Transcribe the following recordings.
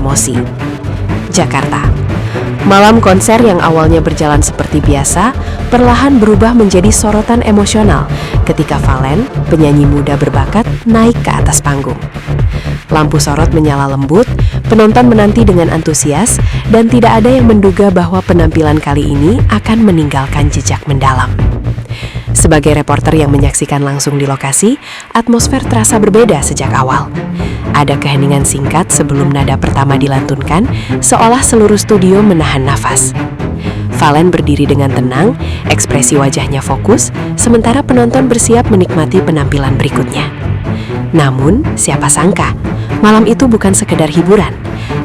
emosi. Jakarta. Malam konser yang awalnya berjalan seperti biasa, perlahan berubah menjadi sorotan emosional ketika Valen, penyanyi muda berbakat, naik ke atas panggung. Lampu sorot menyala lembut, penonton menanti dengan antusias, dan tidak ada yang menduga bahwa penampilan kali ini akan meninggalkan jejak mendalam. Sebagai reporter yang menyaksikan langsung di lokasi, atmosfer terasa berbeda sejak awal. Ada keheningan singkat sebelum nada pertama dilantunkan, seolah seluruh studio menahan nafas. Valen berdiri dengan tenang, ekspresi wajahnya fokus, sementara penonton bersiap menikmati penampilan berikutnya. Namun, siapa sangka, malam itu bukan sekedar hiburan.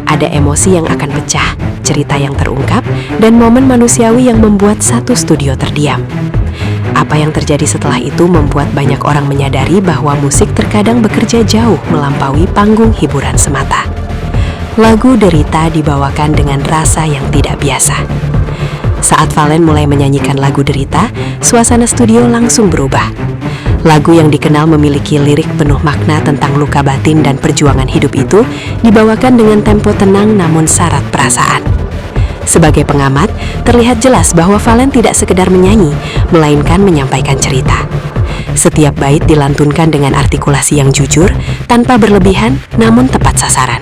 Ada emosi yang akan pecah, cerita yang terungkap, dan momen manusiawi yang membuat satu studio terdiam. Apa yang terjadi setelah itu membuat banyak orang menyadari bahwa musik terkadang bekerja jauh melampaui panggung hiburan semata. Lagu Derita dibawakan dengan rasa yang tidak biasa. Saat Valen mulai menyanyikan lagu Derita, suasana studio langsung berubah. Lagu yang dikenal memiliki lirik penuh makna tentang luka batin dan perjuangan hidup itu dibawakan dengan tempo tenang namun syarat perasaan. Sebagai pengamat, terlihat jelas bahwa Valen tidak sekedar menyanyi, melainkan menyampaikan cerita. Setiap bait dilantunkan dengan artikulasi yang jujur, tanpa berlebihan, namun tepat sasaran.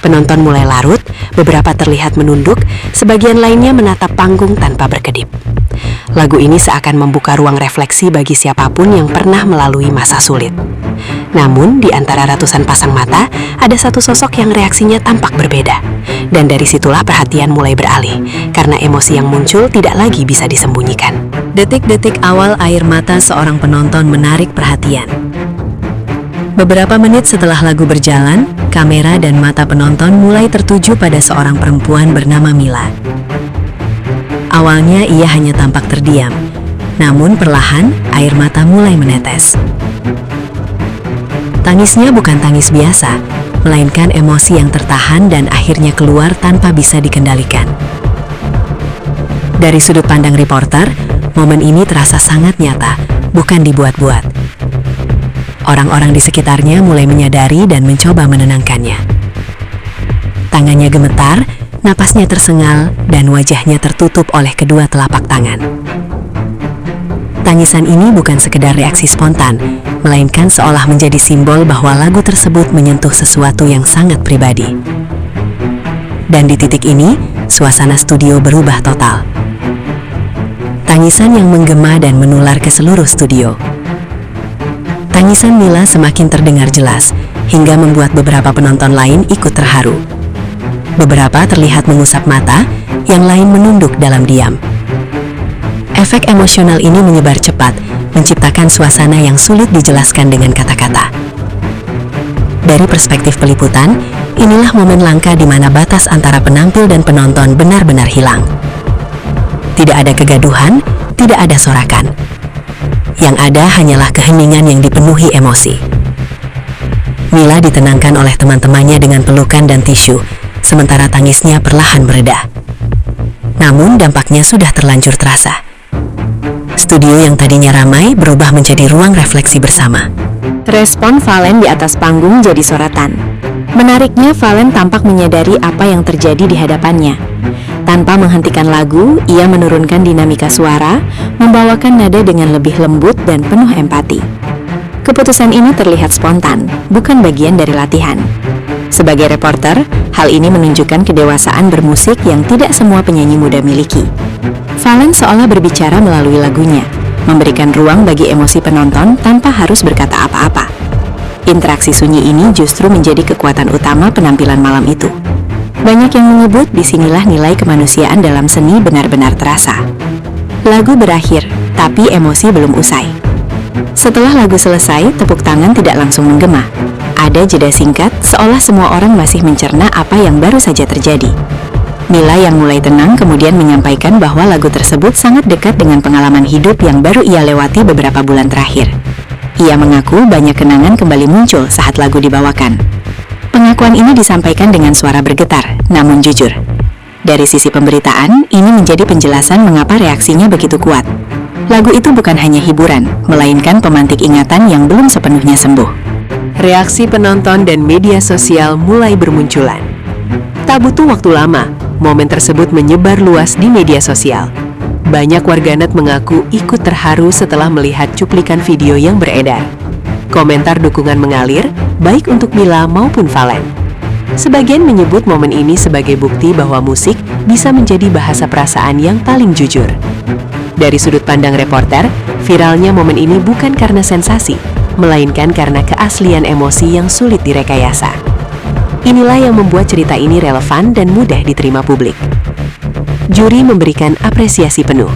Penonton mulai larut, beberapa terlihat menunduk, sebagian lainnya menatap panggung tanpa berkedip. Lagu ini seakan membuka ruang refleksi bagi siapapun yang pernah melalui masa sulit. Namun, di antara ratusan pasang mata, ada satu sosok yang reaksinya tampak berbeda. Dan dari situlah perhatian mulai beralih, karena emosi yang muncul tidak lagi bisa disembunyikan. Detik-detik awal air mata seorang penonton menarik perhatian. Beberapa menit setelah lagu berjalan, kamera dan mata penonton mulai tertuju pada seorang perempuan bernama Mila. Awalnya ia hanya tampak terdiam, namun perlahan air mata mulai menetes. Tangisnya bukan tangis biasa, melainkan emosi yang tertahan dan akhirnya keluar tanpa bisa dikendalikan. Dari sudut pandang reporter, momen ini terasa sangat nyata, bukan dibuat-buat. Orang-orang di sekitarnya mulai menyadari dan mencoba menenangkannya. Tangannya gemetar, napasnya tersengal, dan wajahnya tertutup oleh kedua telapak tangan. Tangisan ini bukan sekedar reaksi spontan, melainkan seolah menjadi simbol bahwa lagu tersebut menyentuh sesuatu yang sangat pribadi. Dan di titik ini, suasana studio berubah total. Tangisan yang menggema dan menular ke seluruh studio. Tangisan Mila semakin terdengar jelas, hingga membuat beberapa penonton lain ikut terharu. Beberapa terlihat mengusap mata, yang lain menunduk dalam diam. Efek emosional ini menyebar cepat, menciptakan suasana yang sulit dijelaskan dengan kata-kata. Dari perspektif peliputan, inilah momen langka di mana batas antara penampil dan penonton benar-benar hilang. Tidak ada kegaduhan, tidak ada sorakan. Yang ada hanyalah keheningan yang dipenuhi emosi. Mila ditenangkan oleh teman-temannya dengan pelukan dan tisu, sementara tangisnya perlahan mereda. Namun dampaknya sudah terlanjur terasa. Studio yang tadinya ramai berubah menjadi ruang refleksi bersama. Respon Valen di atas panggung jadi sorotan. Menariknya, Valen tampak menyadari apa yang terjadi di hadapannya. Tanpa menghentikan lagu, ia menurunkan dinamika suara, membawakan nada dengan lebih lembut dan penuh empati. Keputusan ini terlihat spontan, bukan bagian dari latihan. Sebagai reporter, hal ini menunjukkan kedewasaan bermusik yang tidak semua penyanyi muda miliki. Valen seolah berbicara melalui lagunya, memberikan ruang bagi emosi penonton tanpa harus berkata apa-apa. Interaksi sunyi ini justru menjadi kekuatan utama penampilan malam itu. Banyak yang menyebut disinilah nilai kemanusiaan dalam seni benar-benar terasa. Lagu berakhir, tapi emosi belum usai. Setelah lagu selesai, tepuk tangan tidak langsung menggema. Ada jeda singkat, seolah semua orang masih mencerna apa yang baru saja terjadi. Mila yang mulai tenang kemudian menyampaikan bahwa lagu tersebut sangat dekat dengan pengalaman hidup yang baru ia lewati beberapa bulan terakhir. Ia mengaku banyak kenangan kembali muncul saat lagu dibawakan. Pengakuan ini disampaikan dengan suara bergetar, namun jujur. Dari sisi pemberitaan, ini menjadi penjelasan mengapa reaksinya begitu kuat. Lagu itu bukan hanya hiburan, melainkan pemantik ingatan yang belum sepenuhnya sembuh. Reaksi penonton dan media sosial mulai bermunculan. Tak butuh waktu lama, momen tersebut menyebar luas di media sosial. Banyak warganet mengaku ikut terharu setelah melihat cuplikan video yang beredar. Komentar dukungan mengalir, baik untuk Mila maupun Valen. Sebagian menyebut momen ini sebagai bukti bahwa musik bisa menjadi bahasa perasaan yang paling jujur. Dari sudut pandang reporter, viralnya momen ini bukan karena sensasi, melainkan karena keaslian emosi yang sulit direkayasa. Inilah yang membuat cerita ini relevan dan mudah diterima publik. Juri memberikan apresiasi penuh.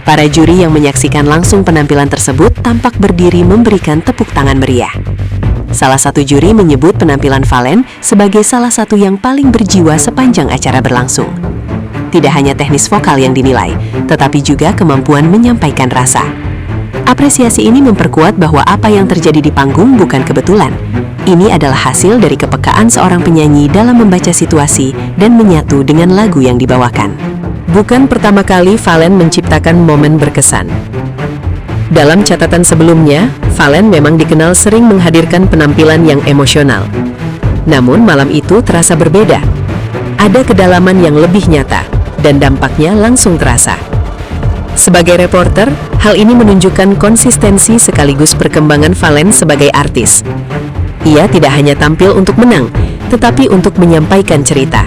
Para juri yang menyaksikan langsung penampilan tersebut tampak berdiri memberikan tepuk tangan meriah. Salah satu juri menyebut penampilan Valen sebagai salah satu yang paling berjiwa sepanjang acara berlangsung. Tidak hanya teknis vokal yang dinilai, tetapi juga kemampuan menyampaikan rasa. Apresiasi ini memperkuat bahwa apa yang terjadi di panggung bukan kebetulan. Ini adalah hasil dari kepekaan seorang penyanyi dalam membaca situasi dan menyatu dengan lagu yang dibawakan. Bukan pertama kali Valen menciptakan momen berkesan. Dalam catatan sebelumnya, Valen memang dikenal sering menghadirkan penampilan yang emosional. Namun malam itu terasa berbeda. Ada kedalaman yang lebih nyata, dan dampaknya langsung terasa. Sebagai reporter, hal ini menunjukkan konsistensi sekaligus perkembangan Valen sebagai artis. Ia tidak hanya tampil untuk menang, tetapi untuk menyampaikan cerita.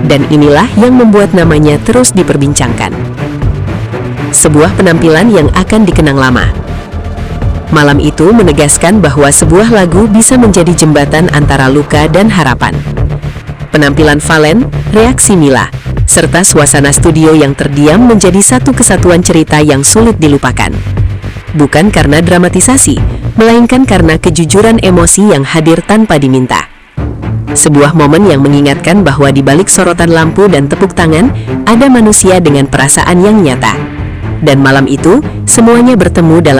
Dan inilah yang membuat namanya terus diperbincangkan. Sebuah penampilan yang akan dikenang lama. Malam itu menegaskan bahwa sebuah lagu bisa menjadi jembatan antara luka dan harapan. Penampilan Valen, reaksi Mila, serta suasana studio yang terdiam menjadi satu kesatuan cerita yang sulit dilupakan. Bukan karena dramatisasi, melainkan karena kejujuran emosi yang hadir tanpa diminta. Sebuah momen yang mengingatkan bahwa di balik sorotan lampu dan tepuk tangan, ada manusia dengan perasaan yang nyata. Dan malam itu, semuanya bertemu dalam